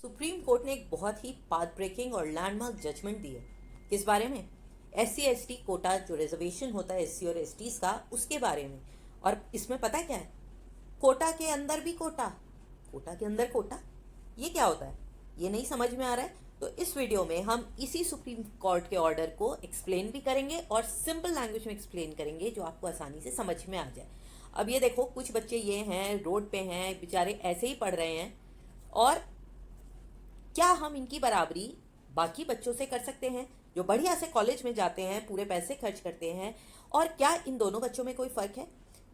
Supreme court ने एक बहुत ही पाथ ब्रेकिंग और लैंडमार्क जजमेंट दी है। किस बारे में? S C S T quota जो रिजर्वेशन होता है एस सी और एस टीज का, उसके बारे में। और इसमें पता है क्या है? कोटा के अंदर भी कोटा, कोटा के अंदर कोटा, ये क्या होता है? ये नहीं समझ में आ रहा है? तो इस वीडियो में हम इसी सुप्रीम कोर्ट के ऑर्डर को एक्सप्लेन भी करेंगे और सिंपल लैंग्वेज में एक्सप्लेन करेंगे जो आपको आसानी से समझ में आ जाए। अब ये देखो, कुछ बच्चे ये हैं, रोड पे हैं, बेचारे ऐसे ही पढ़ रहे हैं, और क्या हम इनकी बराबरी बाकी बच्चों से कर सकते हैं जो बढ़िया से कॉलेज में जाते हैं, पूरे पैसे खर्च करते हैं? और क्या इन दोनों बच्चों में कोई फ़र्क है?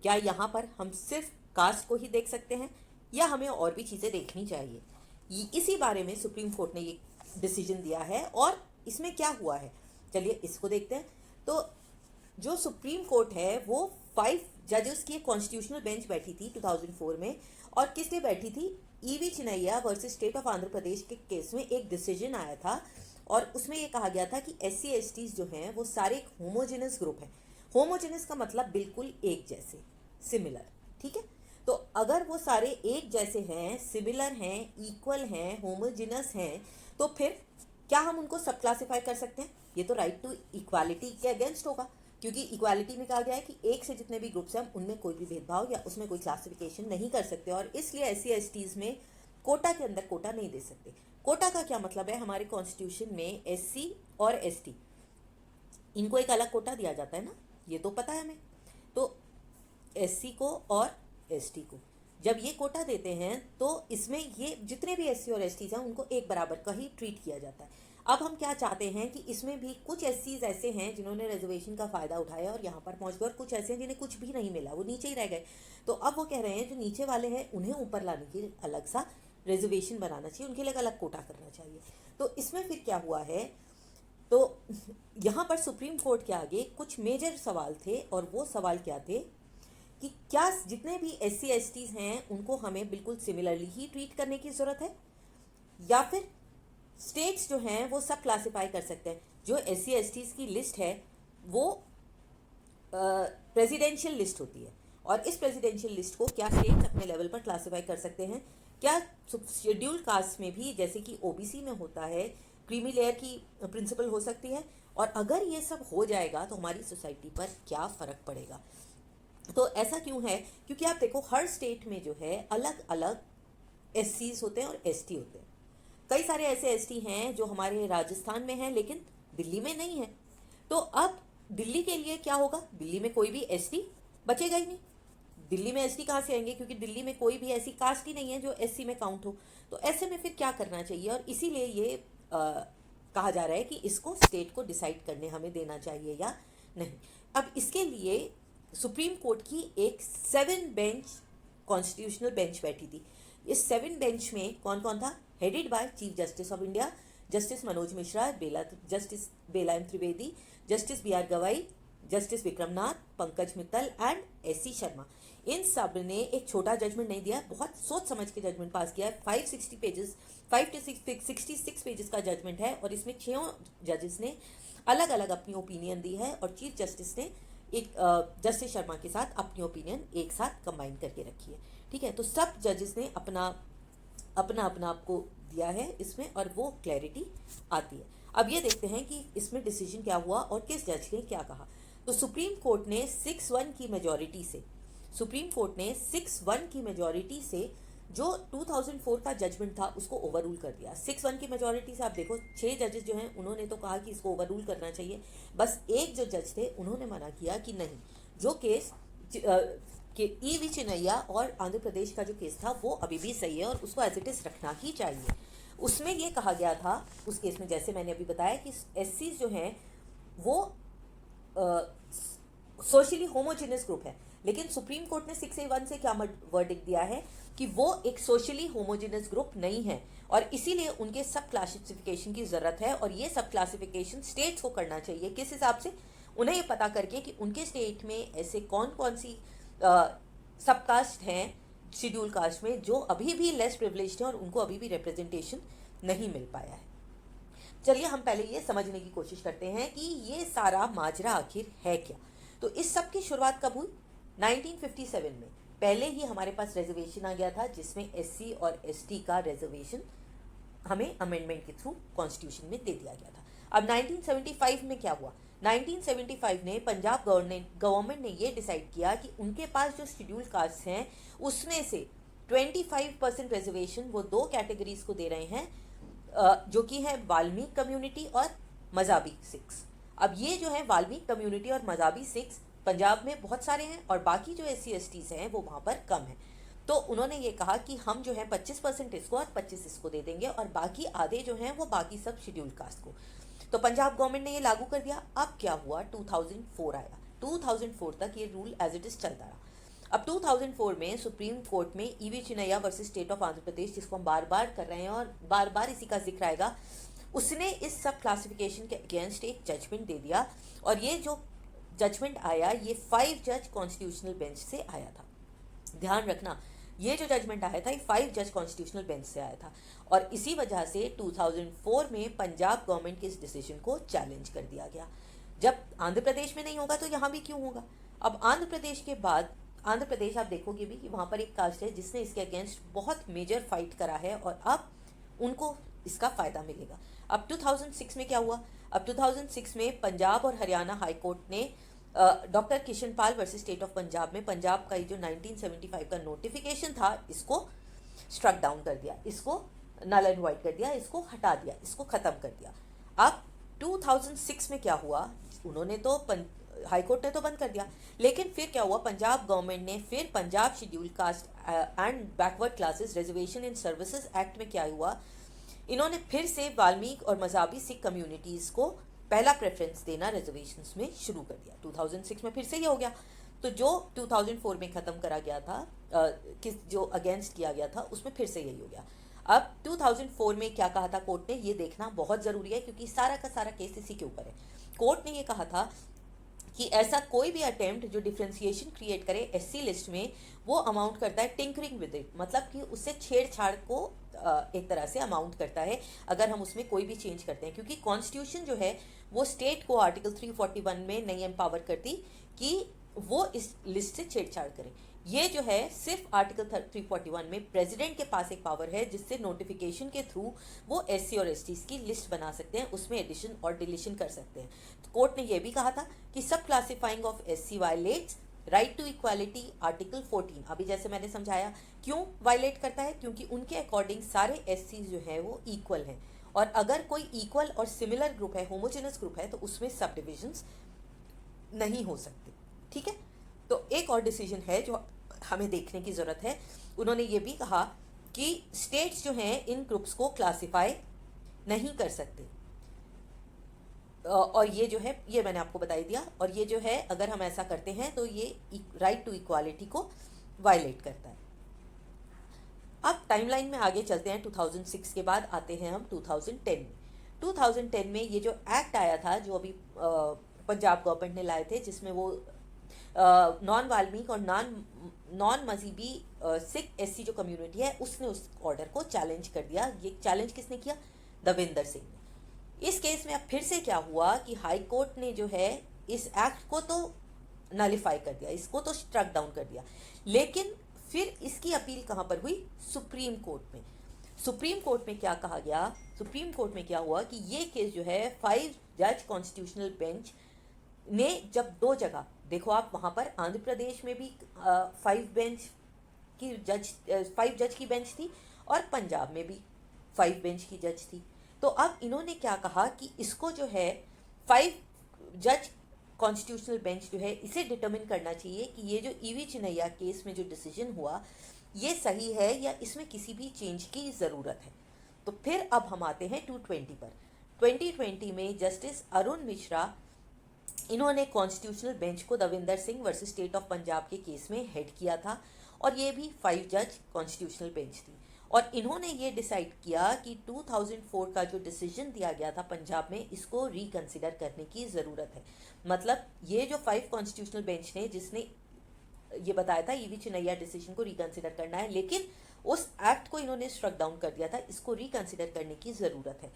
क्या यहाँ पर हम सिर्फ कास्ट को ही देख सकते हैं या हमें और भी चीज़ें देखनी चाहिए? इसी बारे में सुप्रीम कोर्ट ने ये डिसीजन दिया है। और इसमें क्या हुआ है, चलिए इसको देखते हैं। तो जो सुप्रीम कोर्ट है वो 5 जजेस की एक कॉन्स्टिट्यूशनल बेंच बैठी थी 2004 में। और किस लिए बैठी थी? E V Chinnaiah versus state of Andhra Pradesh के केस में एक डिसीजन आया था और उसमें ये कहा गया था कि एस सी एस टीज जो हैं वो सारे एक होमोजेनस ग्रुप हैं। होमोजेनस का मतलब बिल्कुल एक जैसे, सिमिलर, ठीक है? तो अगर वो सारे एक जैसे हैं, सिमिलर हैं, इक्वल हैं, होमोजेनस हैं, तो फिर क्या हम उनको सब क्लासीफाई कर सकते हैं? ये तो राइट टू इक्वालिटी के अगेंस्ट होगा, क्योंकि इक्वालिटी में कहा गया है कि एक से जितने भी ग्रुप्स हैं उनमें कोई भी भेदभाव या उसमें कोई क्लासिफिकेशन नहीं कर सकते, और इसलिए एस सी एस टीज में कोटा के अंदर कोटा नहीं दे सकते। कोटा का क्या मतलब है? हमारे कॉन्स्टिट्यूशन में एस सी और एस टी, इनको एक अलग कोटा दिया जाता है ना, ये तो पता है हमें। तो एस सी को और एस टी को जब ये कोटा देते हैं तो इसमें ये जितने भी एस सी और एस टीज हैं उनको एक बराबर का ही ट्रीट किया जाता है। अब हम क्या चाहते हैं कि इसमें भी कुछ एस सीज ऐसे हैं जिन्होंने रिजर्वेशन का फ़ायदा उठाया और यहाँ पर पहुँच गए, और कुछ ऐसे हैं जिन्हें कुछ भी नहीं मिला, वो नीचे ही रह गए। तो अब वो कह रहे हैं जो नीचे वाले हैं उन्हें ऊपर लाने के लिए अलग सा रिजर्वेशन बनाना चाहिए, उनके लिए अलग कोटा करना चाहिए। तो इसमें फिर क्या हुआ है? तो यहाँ पर सुप्रीम कोर्ट के आगे कुछ मेजर सवाल थे, और वो सवाल क्या थे कि क्या जितने भी एस सी एस टीज हैं उनको हमें बिल्कुल सिमिलरली ही ट्रीट करने की ज़रूरत है, या फिर स्टेट्स जो हैं वो सब क्लासीफाई कर सकते हैं? जो एस सी एस टीज की लिस्ट है वो प्रेसिडेंशियल लिस्ट होती है, और इस प्रेसिडेंशियल लिस्ट को क्या स्टेट्स अपने लेवल पर क्लासीफाई कर सकते हैं? क्या शेड्यूल कास्ट में भी, जैसे कि ओबीसी में होता है, क्रीमी लेयर की प्रिंसिपल हो सकती है? और अगर ये सब हो जाएगा तो हमारी सोसाइटी पर क्या फ़र्क पड़ेगा? तो ऐसा क्यों है? क्योंकि आप देखो, हर स्टेट में जो है अलग अलग एस सीज होते हैं और एस टी होते हैं। कई सारे ऐसे एस टी हैं जो हमारे राजस्थान में हैं लेकिन दिल्ली में नहीं है। तो अब दिल्ली के लिए क्या होगा? दिल्ली में कोई भी एस टी बचेगा ही नहीं। दिल्ली में एस टी कहाँ से आएंगे? क्योंकि दिल्ली में कोई भी ऐसी कास्ट ही नहीं है जो एस सी में काउंट हो। तो ऐसे में फिर क्या करना चाहिए? और इसीलिए ये कहा जा रहा है कि इसको स्टेट को डिसाइड करने हमें देना चाहिए या नहीं। अब इसके लिए सुप्रीम कोर्ट की एक 7 बेंच कॉन्स्टिट्यूशनल बेंच बैठी थी। इस 7 बेंच में कौन कौन था? Headed by chief justice of India, justice Manoj Mishra, justice Bela M Trivedi, justice B R Gavai, justice Vikramnath, Pankaj Mittal and S C Sharma. इन सब ने एक छोटा जजमेंट नहीं दिया, बहुत सोच समझ के जजमेंट पास किया है। 560 पेजेस, 5 to 66 पेजेस का जजमेंट है, और इसमें 6 जजेस ने अलग अलग अपनी ओपिनियन दी है, और चीफ जस्टिस ने एक जस्टिस शर्मा के साथ अपनी ओपिनियन एक साथ कंबाइन करके रखी है। ठीक है, तो सब जजेस ने अपना अपना अपना आपको दिया है इसमें, और वो क्लैरिटी आती है। अब ये देखते हैं कि इसमें डिसीजन क्या हुआ और किस जज ने क्या कहा। तो सुप्रीम कोर्ट ने 6-1 की मेजॉरिटी से, सुप्रीम कोर्ट ने 6-1 की मेजॉरिटी से जो 2004 का जजमेंट था उसको ओवररूल कर दिया। 6-1 की मेजॉरिटी से आप देखो, 6 जजेस जो हैं उन्होंने तो कहा कि इसको ओवररूल करना चाहिए, बस एक जो जज थे उन्होंने मना किया कि नहीं, जो केस कि ई वी चिनैया और आंध्र प्रदेश का जो केस था वो अभी भी सही है और उसको एज इट इज़ रखना ही चाहिए। उसमें ये कहा गया था उस केस में, जैसे मैंने अभी बताया, कि एस सीज जो हैं वो सोशली होमोजेनस ग्रुप है, लेकिन सुप्रीम कोर्ट ने 6A1 से क्या वर्डिक्ट दिया है कि वो एक सोशली होमोजेनस ग्रुप नहीं है, और इसीलिए उनके सब क्लासिफिकेशन की ज़रूरत है। और ये सब क्लासिफिकेशन स्टेट्स को करना चाहिए। किस हिसाब से? उन्हें ये पता करके कि उनके स्टेट में ऐसे कौन कौन सी सब कास्ट हैं शेड्यूल कास्ट में जो अभी भी लेस प्रिविलेज्ड हैं और उनको अभी भी रिप्रेजेंटेशन नहीं मिल पाया है। चलिए हम पहले ये समझने की कोशिश करते हैं कि ये सारा माजरा आखिर है क्या। तो इस सब की शुरुआत कब हुई? 1957 में। पहले ही हमारे पास रिजर्वेशन आ गया था जिसमें एससी और एसटी का रिजर्वेशन हमें अमेंडमेंट के थ्रू कॉन्स्टिट्यूशन में दे दिया गया था। अब 1975 में क्या हुआ? 1975 में पंजाब गवर्नमेंट ने ये डिसाइड किया कि उनके पास जो शेड्यूल कास्ट हैं उसमें से 25% रिजर्वेशन वो दो कैटेगरीज को दे रहे हैं, जो कि है वाल्मीकि कम्युनिटी और मज़ाबी सिख्स। अब ये जो है वाल्मीकि कम्युनिटी और मज़ाबी सिख्स पंजाब में बहुत सारे हैं और बाकी जो SC/STs हैं वो वहाँ पर कम हैं। तो उन्होंने ये कहा कि हम जो है 25% इसको और 25 इसको दे देंगे और बाकी आधे जो हैं वो बाकी सब शेड्यूल कास्ट को। तो पंजाब गवर्नमेंट ने ये लागू कर दिया। अब क्या हुआ? 2004 आया। 2004 तक ये रूल एज इट इज़ चलता रहा। अब 2004 में सुप्रीम कोर्ट में EV Chinnaiah versus state of Andhra Pradesh, जिसको हम बार बार कर रहे हैं और बार बार इसी का जिक्र आएगा, उसने इस सब क्लासिफिकेशन के अगेंस्ट एक जजमेंट दे दिया। और ये जो जजमेंट आया ये 5 जज कॉन्स्टिट्यूशनल बेंच से आया था। ध्यान रखना, ये जो जजमेंट आया था ये 5 जज कॉन्स्टिट्यूशनल बेंच से आया था और इसी वजह से 2004 में पंजाब गवर्नमेंट के इस डिसीजन को चैलेंज कर दिया गया। जब आंध्र प्रदेश में नहीं होगा तो यहाँ भी क्यों होगा? अब आंध्र प्रदेश के बाद, आंध्र प्रदेश आप देखोगे भी कि वहाँ पर एक कास्ट है जिसने इसके अगेंस्ट बहुत मेजर फाइट करा है और अब उनको इसका फ़ायदा मिलेगा। अब 2006 में क्या हुआ? अब 2006 में पंजाब और हरियाणा हाई कोर्ट ने doctor Kishan Pal versus state of Punjab में पंजाब का जो 1975 का नोटिफिकेशन था इसको स्ट्रक डाउन कर दिया, इसको नल एंड वाइड कर दिया, इसको हटा दिया, इसको ख़त्म कर दिया। अब 2006 में क्या हुआ? उन्होंने तो हाई कोर्ट ने तो बंद कर दिया, लेकिन फिर क्या हुआ? पंजाब गवर्नमेंट ने फिर Punjab schedule caste and backward classes reservation in services act में क्या हुआ? इन्होंने फिर से वाल्मीकि और मज़ाबी सिख कम्युनिटीज़ को पहला प्रेफरेंस देना रिजर्वेशंस में शुरू कर दिया। 2006 में फिर से ये हो गया। तो जो 2004 में ख़त्म करा गया था, जो अगेंस्ट किया गया था, उसमें फिर से यही हो गया। अब 2004 में क्या कहा था कोर्ट ने, ये देखना बहुत ज़रूरी है क्योंकि सारा का सारा केस इसी के ऊपर है। कोर्ट ने ये कहा था कि ऐसा कोई भी अटेम्प्ट जो डिफ्रेंसिएशन क्रिएट करे SC लिस्ट में, वो अमाउंट करता है टिंकरिंग विद इट, मतलब कि उससे छेड़छाड़ को एक तरह से अमाउंट करता है अगर हम उसमें कोई भी चेंज करते हैं, क्योंकि कॉन्स्टिट्यूशन जो है वो स्टेट को आर्टिकल 341 में नहीं एम्पावर करती कि वो इस लिस्ट से छेड़छाड़ करें। ये जो है सिर्फ आर्टिकल 341 में प्रेसिडेंट के पास एक पावर है जिससे नोटिफिकेशन के थ्रू वो SC और STs की लिस्ट बना सकते हैं, उसमें एडिशन और डिलीशन कर सकते हैं। तो कोर्ट ने यह भी कहा था कि subclassifying of SC violates right to equality article 14। अभी जैसे मैंने समझाया क्यों वायलेट करता है, क्योंकि उनके अकॉर्डिंग सारे SCs जो है वो इक्वल हैं और अगर कोई इक्वल और सिमिलर ग्रुप है, होमोजेनस ग्रुप है, तो उसमें सब डिविजन्स नहीं हो सकते। ठीक है, तो एक और डिसीजन है जो हमें देखने की ज़रूरत है। उन्होंने ये भी कहा कि स्टेट्स जो हैं इन ग्रुप्स को क्लासिफाई नहीं कर सकते और ये जो है ये मैंने आपको बता दिया, और ये जो है अगर हम ऐसा करते हैं तो ये राइट टू इक्वालिटी को वायलेट करता है। अब टाइमलाइन में आगे चलते हैं। 2006 के बाद आते हैं हम 2010 में। 2010 में ये जो एक्ट आया था जो अभी पंजाब गवर्नमेंट ने लाए थे, जिसमें वो नॉन वाल्मीकि और नॉन मज़हबी सिख SC जो कम्युनिटी है उसने उस ऑर्डर को चैलेंज कर दिया। ये चैलेंज किसने किया? दविंदर सिंह ने। इस केस में अब फिर से क्या हुआ कि हाई कोर्ट ने जो है इस एक्ट को तो नलिफाई कर दिया, इसको तो स्ट्रक डाउन कर दिया, लेकिन फिर इसकी अपील कहाँ पर हुई? सुप्रीम कोर्ट में। सुप्रीम कोर्ट में क्या कहा गया? सुप्रीम कोर्ट में क्या हुआ कि ये केस जो है 5 जज कॉन्स्टिट्यूशनल बेंच ने जब दो जगह देखो आप, वहाँ पर आंध्र प्रदेश में भी 5 जज की बेंच थी और पंजाब में भी 5 बेंच की जज थी। तो अब इन्होंने क्या कहा कि इसको जो है 5 जज कॉन्स्टिट्यूशनल बेंच जो है इसे डिटरमिन करना चाहिए कि ये जो EV चिनैया केस में जो डिसीजन हुआ ये सही है या इसमें किसी भी चेंज की ज़रूरत है। तो फिर अब हम आते हैं 220 पर। 2020 में जस्टिस अरुण मिश्रा, इन्होंने कॉन्स्टिट्यूशनल बेंच को Davinder Singh versus state of Punjab के केस में हेड किया था और ये भी 5 जज कॉन्स्टिट्यूशनल बेंच थी और इन्होंने ये डिसाइड किया कि 2004 का जो डिसीजन दिया गया था पंजाब में इसको रिकंसिडर करने की ज़रूरत है। मतलब ये जो 5 कॉन्स्टिट्यूशनल बेंच ने जिसने ये बताया था EV चिनैया डिसीजन को रिकंसिडर करना है, लेकिन उस एक्ट को इन्होंने स्ट्रक डाउन कर दिया था, इसको रिकंसिडर करने की ज़रूरत है।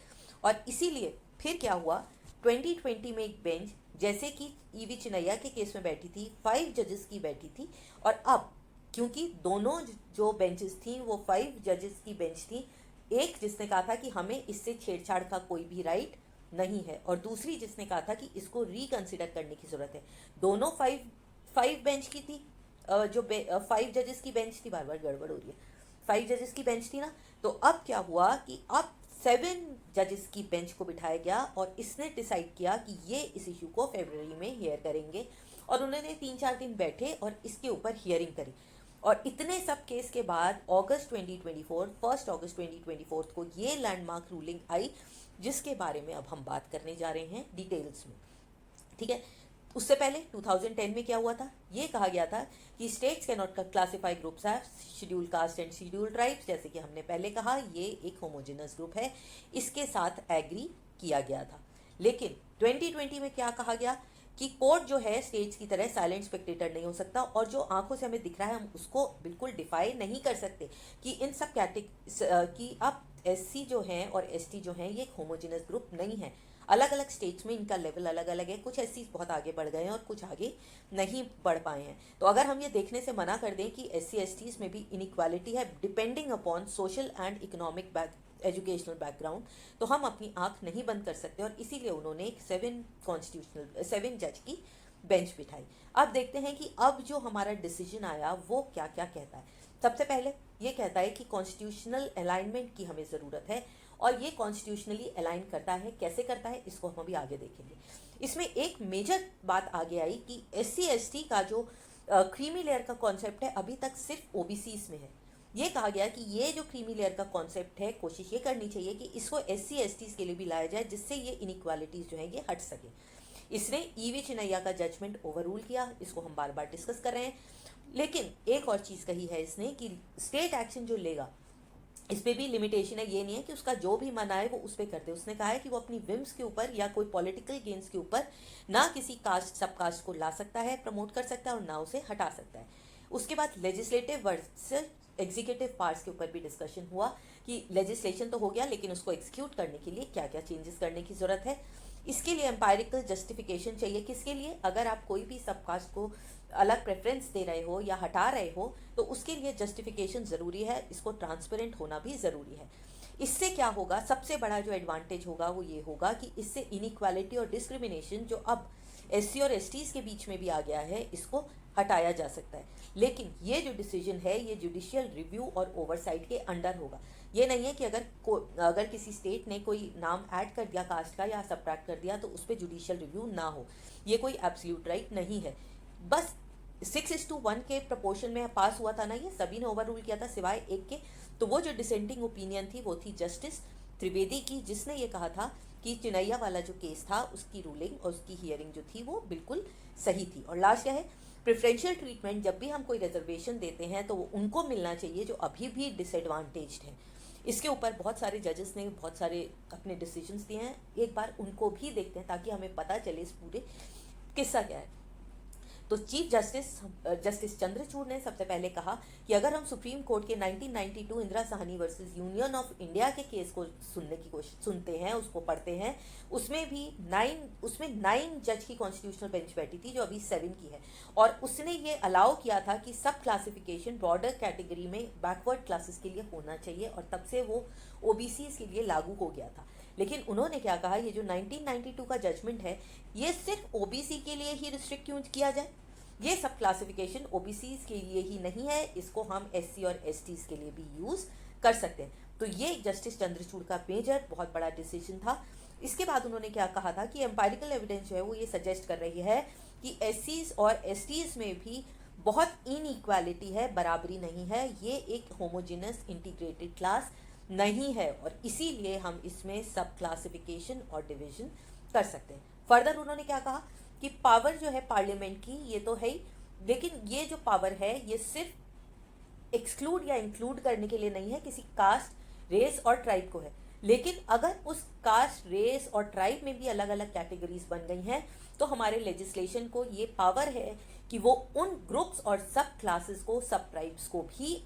और इसीलिए फिर क्या हुआ, 2020 में एक बेंच जैसे कि EV चिनैया के केस में बैठी थी, 5 जजेस की बैठी थी, और अब क्योंकि दोनों जो बेंचेस थी वो 5 जजेस की बेंच थी, एक जिसने कहा था कि हमें इससे छेड़छाड़ का कोई भी राइट नहीं है, और दूसरी जिसने कहा था कि इसको रिकंसिडर करने की ज़रूरत है। दोनों फाइव बेंच की थी, जो 5 जजेस की बेंच थी, बार बार गड़बड़ हो रही है, 5 जजेस की बेंच थी ना। तो अब क्या हुआ कि अब 7 जजेस की बेंच को बिठाया गया और इसने डिसाइड किया कि ये इस इशू को फरवरी में हियर करेंगे, और उन्होंने 3-4 दिन बैठे और इसके ऊपर हियरिंग करी। और इतने सब केस के बाद अगस्त 2024, 1 अगस्त 2024 को ये लैंडमार्क रूलिंग आई, जिसके बारे में अब हम बात करने जा रहे हैं डिटेल्स में। ठीक है, उससे पहले 2010 में क्या हुआ था, ये कहा गया था कि states cannot classify groups as schedule caste and schedule tribes. जैसे कि हमने पहले कहा, ये एक होमोजेनस ग्रुप है, इसके साथ एग्री किया गया था। लेकिन 2020 में क्या कहा गया कि कोर्ट जो है स्टेट्स की तरह साइलेंट स्पेक्टेटर नहीं हो सकता, और जो आंखों से हमें दिख रहा है हम उसको बिल्कुल डिफाई नहीं कर सकते कि इन सब कि अब एससी जो हैं और एसटी जो हैं ये एक होमोजेनस ग्रुप नहीं है। अलग अलग स्टेट्स में इनका लेवल अलग अलग है, कुछ एससी बहुत आगे बढ़ गए हैं और कुछ आगे नहीं बढ़ पाए हैं। तो अगर हम ये देखने से मना कर दें कि एससी एसटीज में भी इनइक्वालिटी है depending upon social and economic educational background, तो हम अपनी आंख नहीं बंद कर सकते, और इसीलिए उन्होंने एक 7 जज की बेंच बिठाई। अब देखते हैं कि अब जो हमारा डिसीजन आया वो क्या क्या कहता है। सबसे पहले ये कहता है कि कॉन्स्टिट्यूशनल अलाइनमेंट की हमें ज़रूरत है, और ये कॉन्स्टिट्यूशनली अलाइन करता है। कैसे करता है इसको हम अभी आगे देखेंगे। इसमें एक मेजर बात आगे आई कि एससी एसटी का जो क्रीमी लेयर का कॉन्सेप्ट है अभी तक सिर्फ ओबीसीज में है। ये कहा गया कि ये जो क्रीमी लेयर का कॉन्सेप्ट है, कोशिश ये करनी चाहिए कि इसको एससी एसटीज के लिए भी लाया जाए, जिससे ये इनइक्वालिटीज जो है ये हट सके। इसने ईवी चिनैया का जजमेंट ओवररूल किया, इसको हम बार बार डिस्कस कर रहे हैं। लेकिन एक और चीज़ कही है इसने कि स्टेट एक्शन जो लेगा इस पर भी लिमिटेशन है। ये नहीं है कि उसका जो भी मन आए वो उस पर कर दे। उसने कहा है कि वो अपनी विम्स के ऊपर या कोई पॉलिटिकल गेन्स के ऊपर ना किसी कास्ट सब कास्ट को ला सकता है, प्रमोट कर सकता है, और ना उसे हटा सकता है। उसके बाद लेजिस्लेटिव वर्सेस एग्जीक्यूटिव पार्ट्स के ऊपर भी डिस्कशन हुआ कि लेजिस्लेशन तो हो गया, लेकिन उसको एग्जीक्यूट करने के लिए क्या क्या चेंजेस करने की ज़रूरत है। इसके लिए एम्पायरिकल जस्टिफिकेशन चाहिए। किसके लिए? अगर आप कोई भी सबकास्ट को अलग प्रेफरेंस दे रहे हो या हटा रहे हो तो उसके लिए जस्टिफिकेशन ज़रूरी है, इसको ट्रांसपेरेंट होना भी ज़रूरी है। इससे क्या होगा, सबसे बड़ा जो एडवांटेज होगा वो ये होगा कि इससे इनइक्वालिटी और डिस्क्रिमिनेशन जो अब एससी और एसटीज़ के बीच में भी आ गया है, इसको हटाया जा सकता है। लेकिन ये जो डिसीजन है ये जुडिशियल रिव्यू और ओवरसाइट के अंडर होगा। ये नहीं है कि अगर किसी स्टेट ने कोई नाम ऐड कर दिया कास्ट का या सब्ट्रैक्ट कर दिया तो उस पर जुडिशियल रिव्यू ना हो, ये कोई एब्सोल्यूट राइट नहीं है। बस 6:1 के प्रपोर्शन में पास हुआ था ना, ये सभी ने ओवर रूल किया था सिवाय एक के। तो वो जो डिसेंटिंग ओपिनियन थी वो थी जस्टिस त्रिवेदी की, जिसने ये कहा था कि चिनैया वाला जो केस था उसकी रूलिंग और उसकी हियरिंग जो थी वो बिल्कुल सही थी। और लास्ट क्या है, प्रेफरेंशियल ट्रीटमेंट जब भी हम कोई रिजर्वेशन देते हैं तो वो उनको मिलना चाहिए जो अभी भी डिसएडवांटेज्ड हैं। इसके ऊपर बहुत सारे जजेस ने बहुत सारे अपने डिसीजंस दिए हैं, एक बार उनको भी देखते हैं ताकि हमें पता चले इस पूरे किस्सा क्या है। तो चीफ जस्टिस चंद्रचूड़ ने सबसे पहले कहा कि अगर हम सुप्रीम कोर्ट के 1992 Indira Sahni versus union of India के केस को सुनते हैं, उसको पढ़ते हैं, उसमें 9 जज की कॉन्स्टिट्यूशनल बेंच बैठी थी जो अभी 7 की है, और उसने ये अलाउ किया था कि सब क्लासिफिकेशन ब्रॉडर कैटेगरी में बैकवर्ड क्लासेस के लिए होना चाहिए, और तब से वो ओबीसीज के लिए लागू हो गया था। लेकिन उन्होंने क्या कहा, ये जो 1992 का जजमेंट है ये सिर्फ ओबीसी के लिए ही रिस्ट्रिक्ट क्यों किया जाए, ये सब क्लासिफिकेशन ओबीसीज के लिए ही नहीं है, इसको हम एससी और एसटीज के लिए भी यूज कर सकते हैं। तो ये जस्टिस चंद्रचूड़ का मेजर बहुत बड़ा डिसीजन था। इसके बाद उन्होंने क्या कहा था कि एम्पायरिकल एविडेंस जो है वो ये सजेस्ट कर रही है कि एससीज और एसटीज में भी बहुत इनइक्वालिटी है, बराबरी नहीं है, ये एक होमोजेनस इंटीग्रेटेड क्लास नहीं है, और इसीलिए हम इसमें सब क्लासिफिकेशन और डिवीजन कर सकते हैं। फर्दर उन्होंने क्या कहा कि पावर जो है पार्लियामेंट की ये तो है ही, लेकिन ये जो पावर है ये सिर्फ एक्सक्लूड या इंक्लूड करने के लिए नहीं है, किसी कास्ट रेस और ट्राइब को है। लेकिन अगर उस कास्ट रेस और ट्राइब में भी अलग अलग कैटेगरीज बन गई हैं तो हमारे लेजिस्लेशन को ये पावर है कि वो उन ग्रुप्स और सब क्लासेस को, सब ट्राइब्स को भी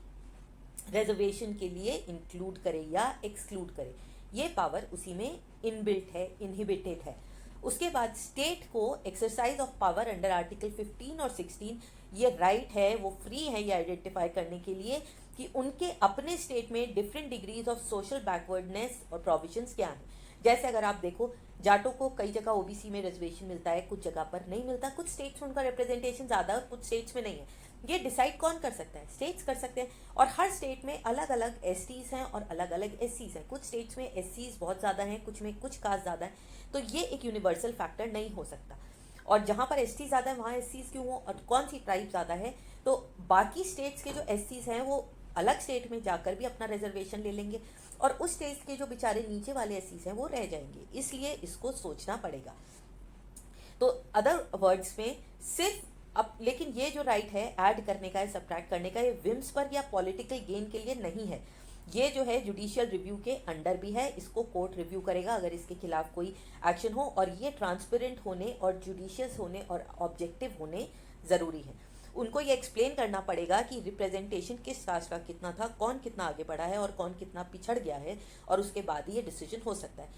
रिजर्वेशन के लिए इंक्लूड करे या एक्सक्लूड करे। ये पावर उसी में इनबिल्ट है, इनहिबिटेड है। उसके बाद स्टेट को exercise of power under article 15 और 16 ये राइट है, वो फ्री है ये आइडेंटिफाई करने के लिए कि उनके अपने स्टेट में different degrees of social backwardness और प्रोविजंस क्या हैं। जैसे अगर आप देखो, जाटों को कई जगह ओबीसी में रिजर्वेशन मिलता है, कुछ जगह पर नहीं मिलता, कुछ स्टेट्स में उनका रिप्रेजेंटेशन ज़्यादा है और कुछ स्टेट्स में नहीं है। ये डिसाइड कौन कर सकता है? स्टेट्स कर सकते हैं। और हर स्टेट में अलग अलग एसटीज हैं और अलग अलग एससीज हैं। कुछ स्टेट्स में एससीज बहुत ज़्यादा हैं, कुछ में कुछ कास्ट ज़्यादा है। तो ये एक यूनिवर्सल फैक्टर नहीं हो सकता। और जहाँ पर एसटी ज़्यादा है वहाँ एससीज क्यों हो, और कौन सी ट्राइब ज़्यादा है, तो बाकी स्टेट्स के जो एससीज हैं वो अलग स्टेट में जाकर भी अपना रिजर्वेशन ले लेंगे, और उस स्टेट के जो बेचारे नीचे वाले एससीज हैं वो रह जाएंगे। इसलिए इसको सोचना पड़ेगा। तो अदर वर्ड्स में सिर्फ अब, लेकिन ये जो राइट है ऐड करने का है, सब्ट्रैक्ट करने का, ये विम्स पर या पॉलिटिकल गेन के लिए नहीं है। ये जो है जुडिशियल रिव्यू के अंडर भी है। इसको कोर्ट रिव्यू करेगा अगर इसके खिलाफ कोई एक्शन हो, और ये ट्रांसपेरेंट होने और जुडिशियस होने और ऑब्जेक्टिव होने ज़रूरी है। उनको ये एक्सप्लेन करना पड़ेगा कि रिप्रेजेंटेशन किस कास्ट का कितना था, कौन कितना आगे बढ़ा है और कौन कितना पिछड़ गया है, और उसके बाद ही ये डिसीजन हो सकता है।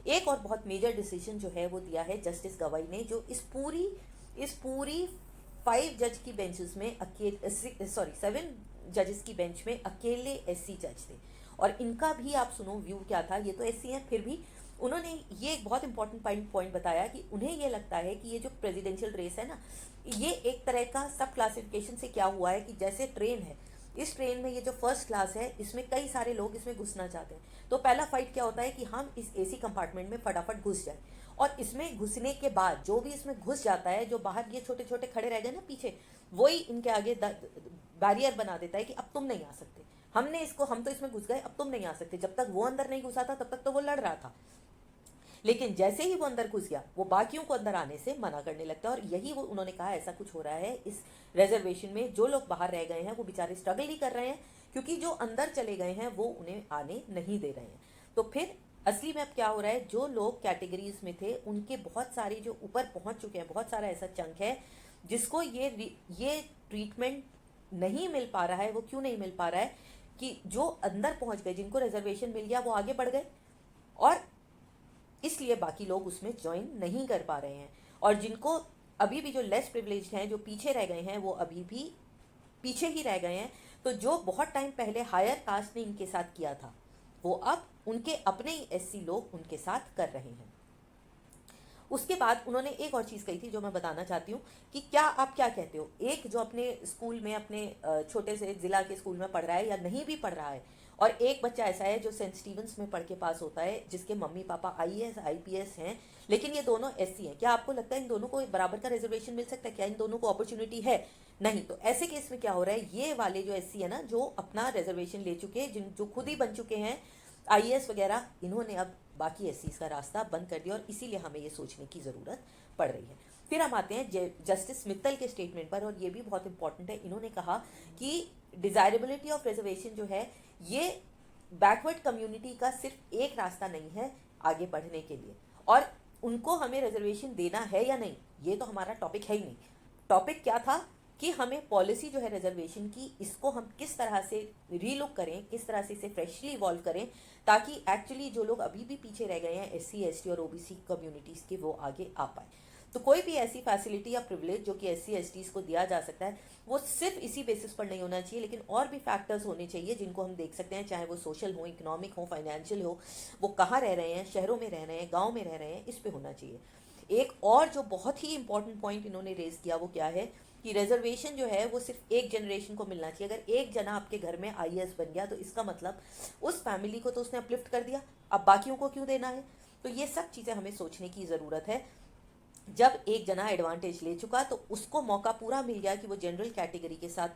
एक और बहुत मेजर डिसीजन जो है वो दिया है जस्टिस गवाई ने, जो इस पूरी 5 जज की बेंचेस में अकेले 7 जजेस की बेंच में अकेले एससी जज थे। और इनका भी आप सुनो व्यू क्या था। ये तो एससी हैं, फिर भी उन्होंने ये एक बहुत इंपॉर्टेंट पॉइंट बताया कि उन्हें ये लगता है कि ये जो प्रेसिडेंशियल रेस है ना, ये एक तरह का सब क्लासिफिकेशन से क्या हुआ है कि जैसे ट्रेन है, इस ट्रेन में ये जो फर्स्ट क्लास है इसमें कई सारे लोग इसमें घुसना चाहते हैं। तो पहला फाइट क्या होता है कि हम इस एसी कंपार्टमेंट में फटाफट घुस जाए, और इसमें घुसने के बाद जो भी इसमें घुस जाता है, जो बाहर ये छोटे छोटे खड़े रह गए ना पीछे, वही इनके आगे बैरियर बना देता है कि अब तुम नहीं आ सकते, हम तो इसमें घुस गए, अब तुम नहीं आ सकते। जब तक वो अंदर नहीं घुसा था तब तक तो वो लड़ रहा था, लेकिन जैसे ही वो अंदर घुस गया वो बाकियों को अंदर आने से मना करने लगता है। और यही वो उन्होंने कहा ऐसा कुछ हो रहा है इस रिजर्वेशन में। जो लोग बाहर रह गए हैं वो बेचारे स्ट्रगल ही कर रहे हैं, क्योंकि जो अंदर चले गए हैं वो उन्हें आने नहीं दे रहे हैं। तो फिर असली में अब क्या हो रहा है, जो लोग कैटेगरीज में थे उनके बहुत सारे जो ऊपर पहुंच चुके हैं, बहुत सारा ऐसा चंक है जिसको ये ट्रीटमेंट नहीं मिल पा रहा है। वो क्यों नहीं मिल पा रहा है कि जो अंदर पहुंच गए, जिनको रिजर्वेशन मिल गया, वो आगे बढ़ गए, और इसलिए बाकी लोग उसमें ज्वाइन नहीं कर पा रहे हैं। और जिनको अभी भी जो लेस प्रिविलेज्ड हैं, जो पीछे रह गए हैं, वो अभी भी पीछे ही रह गए हैं। तो जो बहुत टाइम पहले हायर कास्ट ने इनके साथ किया था, वो अब उनके अपने ही एससी लोग उनके साथ कर रहे हैं। उसके बाद उन्होंने एक और चीज़ कही थी जो मैं बताना चाहती हूँ कि क्या आप क्या कहते हो, एक जो अपने स्कूल में, अपने छोटे से ज़िला के स्कूल में पढ़ रहा है या नहीं भी पढ़ रहा है, और एक बच्चा ऐसा है जो सेंट स्टीवंस में पढ़ के पास होता है, जिसके मम्मी पापा आईएएस आईपीएस हैं, लेकिन ये दोनों एससी हैं। क्या आपको लगता है इन दोनों को बराबर का रिजर्वेशन मिल सकता है? क्या इन दोनों को अपॉर्चुनिटी है? नहीं। तो ऐसे केस में क्या हो रहा है, ये वाले जो एससी है ना, जो अपना रिजर्वेशन ले चुके हैं, जो खुद ही बन चुके हैं आईएएस वगैरह, इन्होंने अब बाकी एससीज का रास्ता बंद कर दिया, और इसीलिए हमें ये सोचने की ज़रूरत पड़ रही है। फिर हम आते हैं जस्टिस मित्तल के स्टेटमेंट पर, और ये भी बहुत इंपॉर्टेंट है। इन्होंने कहा कि डिजायरेबिलिटी ऑफ रिजर्वेशन जो है, ये बैकवर्ड कम्युनिटी का सिर्फ एक रास्ता नहीं है आगे बढ़ने के लिए, और उनको हमें रिजर्वेशन देना है या नहीं, ये तो हमारा टॉपिक है ही नहीं। टॉपिक क्या था कि हमें पॉलिसी जो है रिजर्वेशन की, इसको हम किस तरह से रीलुक करें, किस तरह से इसे फ्रेशली इवॉल्व करें, ताकि एक्चुअली जो लोग अभी भी पीछे रह गए हैं एससी एसटी और ओबीसी कम्युनिटीज़ के, वो आगे आ पाए। तो कोई भी ऐसी फैसिलिटी या प्रिविलेज जो कि एससी एसटीज़ को दिया जा सकता है, वो सिर्फ इसी बेसिस पर नहीं होना चाहिए, लेकिन और भी फैक्टर्स होने चाहिए जिनको हम देख सकते हैं, चाहे वो सोशल हो, इकोनॉमिक हो, फाइनेंशियल हो, वो कहाँ रह रहे हैं, शहरों में रह रहे हैं, गाँव में रह रहे हैं, इस पर होना चाहिए। एक और जो बहुत ही इंपॉर्टेंट पॉइंट इन्होंने रेज किया वो क्या है कि रिजर्वेशन जो है वो सिर्फ एक जनरेशन को मिलना चाहिए। अगर एक जना आपके घर में आईएएस बन गया तो इसका मतलब उस फैमिली को तो उसने अपलिफ्ट कर दिया, अब बाकियों को क्यों देना है? तो ये सब चीज़ें हमें सोचने की ज़रूरत है। जब एक जना एडवांटेज ले चुका तो उसको मौका पूरा मिल गया कि वो जनरल कैटेगरी के साथ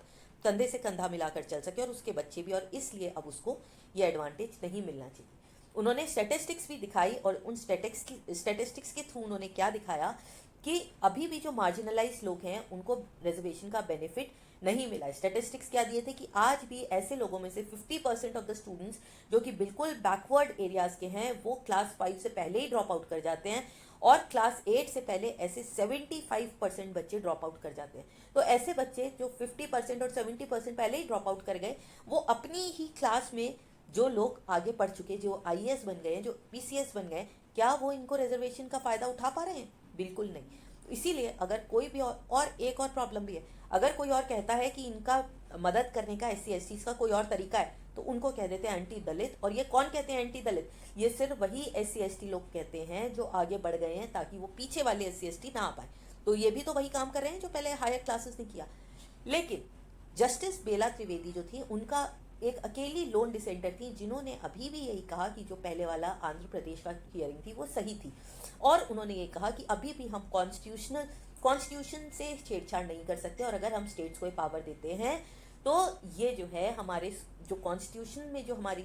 कंधे से कंधा मिलाकर चल सके, और उसके बच्चे भी, और इसलिए अब उसको ये एडवांटेज नहीं मिलना चाहिए। उन्होंने स्टैटिस्टिक्स भी दिखाई, और उन स्टैटिस्टिक्स के थ्रू उन्होंने क्या दिखाया कि अभी भी जो मार्जिनलाइज लोग हैं उनको रिजर्वेशन का बेनिफिट नहीं मिला है। स्टैटिस्टिक्स क्या दिए थे कि आज भी ऐसे लोगों में से 50% ऑफ द स्टूडेंट्स जो कि बिल्कुल बैकवर्ड एरियाज के हैं, वो क्लास 5 से पहले ही ड्रॉप आउट कर जाते हैं, और क्लास 8 से पहले ऐसे 75% बच्चे ड्रॉप आउट कर जाते हैं। तो ऐसे बच्चे जो 50% और 70% पहले ही ड्रॉप आउट कर गए, वो अपनी ही क्लास में जो लोग आगे पढ़ चुके, जो आईएएस बन गए, जो पीसीएस बन गए, क्या वो इनको रिजर्वेशन का फ़ायदा उठा पा रहे हैं? बिल्कुल नहीं। तो इसीलिए अगर कोई भी और एक और प्रॉब्लम भी है, अगर कोई और कहता है कि इनका मदद करने का SC STs का कोई और तरीका है तो उनको कह देते हैं एंटी दलित। और ये कौन कहते हैं एंटी दलित? ये सिर्फ वही SC ST लोग कहते हैं जो आगे बढ़ गए हैं ताकि वो पीछे वाले SC ST ना आ पाए। तो ये भी तो वही काम कर रहे हैं जो पहले हायर क्लासेस ने किया। लेकिन जस्टिस बेला त्रिवेदी जो थी, उनका एक अकेली लोन डिसेंटर थी जिन्होंने अभी भी यही कहा कि जो पहले वाला आंध्र प्रदेश का हियरिंग थी वो सही थी। और उन्होंने ये कहा कि अभी भी हम कॉन्स्टिट्यूशन से छेड़छाड़ नहीं कर सकते, और अगर हम स्टेट्स को ये पावर देते हैं तो ये जो है हमारे जो कॉन्स्टिट्यूशन में जो हमारी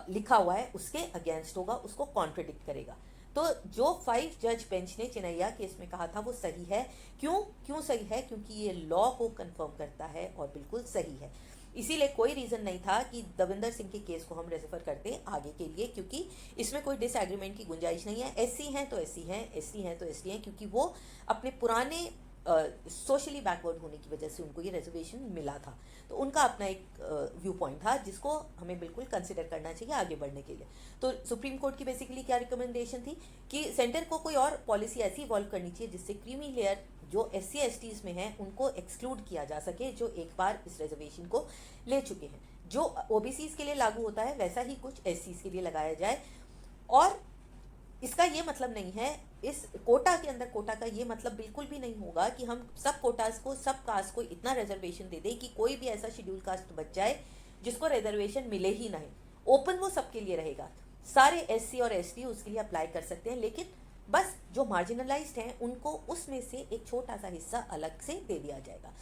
लिखा हुआ है उसके अगेंस्ट होगा, उसको कॉन्ट्रडिक्ट करेगा। तो जो 5 जज बेंच ने चिनैया केस में कहा था वो सही है। क्यों सही है? क्योंकि ये लॉ को कंफर्म करता है और बिल्कुल सही है। इसीलिए कोई रीज़न नहीं था कि दविंदर सिंह के केस को हम रेफर करते आगे के लिए, क्योंकि इसमें कोई डिसएग्रीमेंट की गुंजाइश नहीं है। SC हैं तो SC हैं, ST हैं तो ST हैं, क्योंकि वो अपने पुराने सोशली बैकवर्ड होने की वजह से उनको ये रिजर्वेशन मिला था। तो उनका अपना एक व्यू पॉइंट था जिसको हमें बिल्कुल कंसिडर करना चाहिए आगे बढ़ने के लिए। तो सुप्रीम कोर्ट की बेसिकली क्या रिकमेंडेशन थी कि सेंटर को कोई और पॉलिसी ऐसी इवॉल्व करनी चाहिए जिससे क्रीमी लेयर जो SC STs में हैं उनको एक्सक्लूड किया जा सके, जो एक बार इस रिजर्वेशन को ले चुके हैं। जो OBCs के लिए लागू होता है वैसा ही कुछ SCs के लिए लगाया जाए। और इसका ये मतलब नहीं है, इस कोटा के अंदर कोटा का ये मतलब बिल्कुल भी नहीं होगा कि हम सब कोटास को, सब कास्ट को इतना रिजर्वेशन दे दें कि कोई भी ऐसा शेड्यूल कास्ट बच जाए जिसको रिजर्वेशन मिले ही नहीं। ओपन वो सबके लिए रहेगा, सारे SC और ST उसके लिए अप्लाई कर सकते हैं, लेकिन बस जो मार्जिनलाइज्ड हैं उनको उसमें से एक छोटा सा हिस्सा अलग से दे दिया जाएगा।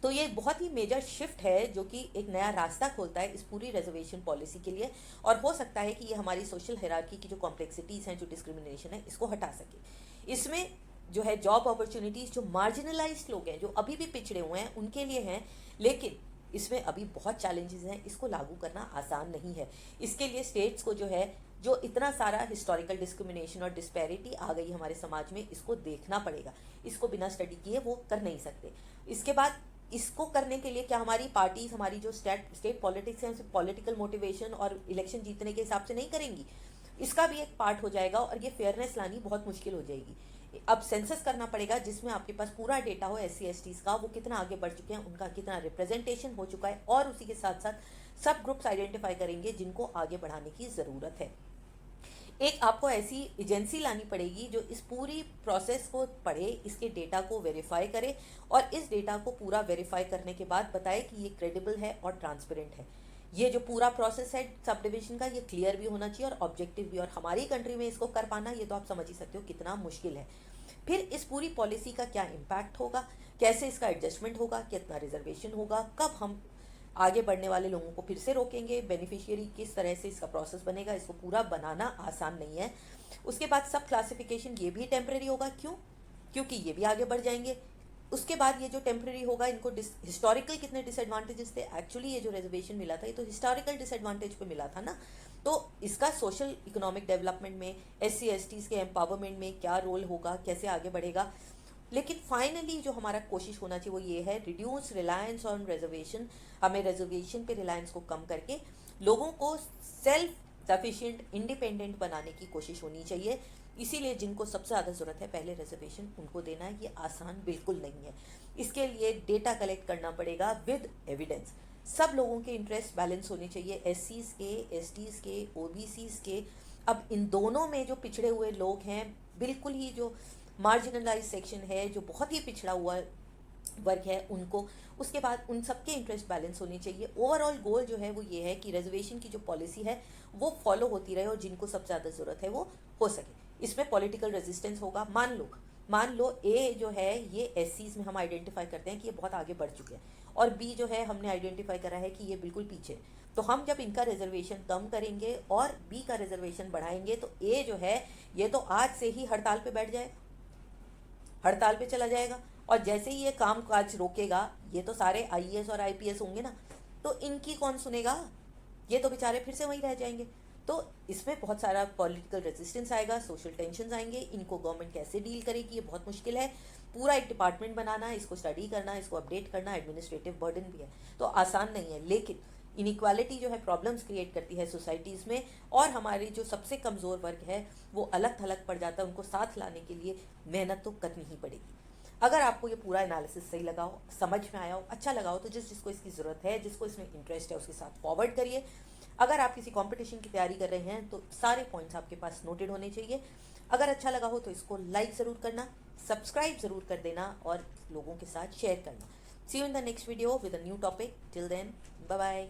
तो ये बहुत ही मेजर शिफ्ट है जो कि एक नया रास्ता खोलता है इस पूरी रिजर्वेशन पॉलिसी के लिए, और हो सकता है कि ये हमारी सोशल हायरार्की की जो कॉम्प्लेक्सिटीज़ हैं, जो डिस्क्रिमिनेशन है, इसको हटा सके। इसमें जो है जॉब अपॉर्चुनिटीज़ जो मार्जिनलाइज्ड लोग हैं, जो अभी भी पिछड़े हुए हैं, उनके लिए हैं, लेकिन इसमें अभी बहुत चैलेंजेस हैं, इसको लागू करना आसान नहीं है। इसके लिए स्टेट्स को जो है, जो इतना सारा हिस्टोरिकल डिस्क्रिमिनेशन और डिस्पैरिटी आ गई हमारे समाज में, इसको देखना पड़ेगा। इसको बिना स्टडी किए वो कर नहीं सकते। इसके बाद इसको करने के लिए क्या हमारी पार्टीज, हमारी जो स्टेट पॉलिटिक्स है, पॉलिटिकल मोटिवेशन और इलेक्शन जीतने के हिसाब से नहीं करेंगी, इसका भी एक पार्ट हो जाएगा और ये फेयरनेस लानी बहुत मुश्किल हो जाएगी। अब सेंसस करना पड़ेगा जिसमें आपके पास पूरा डेटा हो SC STs का, वो कितना आगे बढ़ चुके हैं, उनका कितना रिप्रेजेंटेशन हो चुका है, और उसी के साथ साथ सब ग्रुप्स आइडेंटिफाई करेंगे जिनको आगे बढ़ाने की ज़रूरत है। एक आपको ऐसी एजेंसी लानी पड़ेगी जो इस पूरी प्रोसेस को पढ़े, इसके डेटा को वेरीफाई करे, और इस डेटा को पूरा वेरीफाई करने के बाद बताए कि ये क्रेडिबल है और ट्रांसपेरेंट है। ये जो पूरा प्रोसेस है सब डिविजन का, ये क्लियर भी होना चाहिए और ऑब्जेक्टिव भी। और हमारी कंट्री में इसको कर पाना, ये तो आप समझ ही सकते हो कितना मुश्किल है। फिर इस पूरी पॉलिसी का क्या इम्पैक्ट होगा, कैसे इसका एडजस्टमेंट होगा, कितना रिजर्वेशन होगा, कब हम आगे बढ़ने वाले लोगों को फिर से रोकेंगे, बेनिफिशियरी किस तरह से इसका प्रोसेस बनेगा, इसको पूरा बनाना आसान नहीं है। उसके बाद सब क्लासिफिकेशन ये भी टेम्प्रेरी होगा। क्योंकि ये भी आगे बढ़ जाएंगे। उसके बाद ये जो टेम्प्रेरी होगा, इनको हिस्टोरिकल कितने डिसएडवांटेजेस थे, एक्चुअली ये जो रिजर्वेशन मिला था ये तो हिस्टोरिकल डिसएडवांटेज पे मिला था ना, तो इसका सोशल इकोनॉमिक डेवलपमेंट में, SC STs के एम्पावरमेंट में क्या रोल होगा, कैसे आगे बढ़ेगा। लेकिन फाइनली जो हमारा कोशिश होना चाहिए वो ये है, रिड्यूस रिलायंस ऑन रिजर्वेशन। हमें रिजर्वेशन पे रिलायंस को कम करके लोगों को सेल्फ सफिशिएंट, इंडिपेंडेंट बनाने की कोशिश होनी चाहिए। इसीलिए जिनको सबसे ज़्यादा ज़रूरत है पहले रिजर्वेशन, उनको देना है। ये आसान बिल्कुल नहीं है। इसके लिए डेटा कलेक्ट करना पड़ेगा विद एविडेंस। सब लोगों के इंटरेस्ट बैलेंस होने चाहिए, SCs के, STs के, OBCs के। अब इन दोनों में जो पिछड़े हुए लोग हैं, बिल्कुल ही जो मार्जिनलाइज सेक्शन है, जो बहुत ही पिछड़ा हुआ वर्ग है, उनको, उसके बाद उन सबके इंटरेस्ट बैलेंस होने चाहिए। ओवरऑल गोल जो है वो ये है कि रिजर्वेशन की जो पॉलिसी है वो फॉलो होती रहे और जिनको सबसे ज़्यादा ज़रूरत है वो हो सके। इसमें पॉलिटिकल रेजिस्टेंस होगा। मान लो A जो है ये SCs में हम आइडेंटिफाई करते हैं कि ये बहुत आगे बढ़ चुके हैं, और B जो है हमने आइडेंटिफाई करा है कि ये बिल्कुल पीछे। तो हम जब इनका रिजर्वेशन कम करेंगे और B का रिजर्वेशन बढ़ाएंगे तो A जो है ये तो आज से ही हड़ताल पे बैठ जाए, हड़ताल पे चला जाएगा, और जैसे ही ये काम काज रोकेगा, ये तो सारे IAS और IPS होंगे ना, तो इनकी कौन सुनेगा, ये तो बेचारे फिर से वहीं रह जाएंगे। तो इसमें बहुत सारा पॉलिटिकल रेजिस्टेंस आएगा, सोशल टेंशन आएंगे। इनको गवर्नमेंट कैसे डील करेगी ये बहुत मुश्किल है। पूरा एक डिपार्टमेंट बनाना, इसको स्टडी करना, इसको अपडेट करना, एडमिनिस्ट्रेटिव बर्डन भी है, तो आसान नहीं है। लेकिन इनइक्वालिटी जो है प्रॉब्लम्स क्रिएट करती है सोसाइटीज़ में, और हमारे जो सबसे कमज़ोर वर्ग है वो अलग थलग पड़ जाता है। उनको साथ लाने के लिए मेहनत तो करनी ही पड़ेगी। अगर आपको ये पूरा एनालिसिस सही लगा हो, समझ में आया हो, अच्छा लगा हो, तो जिसको इसकी ज़रूरत है, जिसको इसमें इंटरेस्ट है, उसके साथ फॉरवर्ड करिए। अगर आप किसी कंपटीशन की तैयारी कर रहे हैं तो सारे पॉइंट्स आपके पास नोटेड होने चाहिए। अगर अच्छा लगा हो तो इसको लाइक ज़रूर करना, सब्सक्राइब ज़रूर कर देना और लोगों के साथ शेयर करना। See you in the next video with a new topic. Till then, bye bye.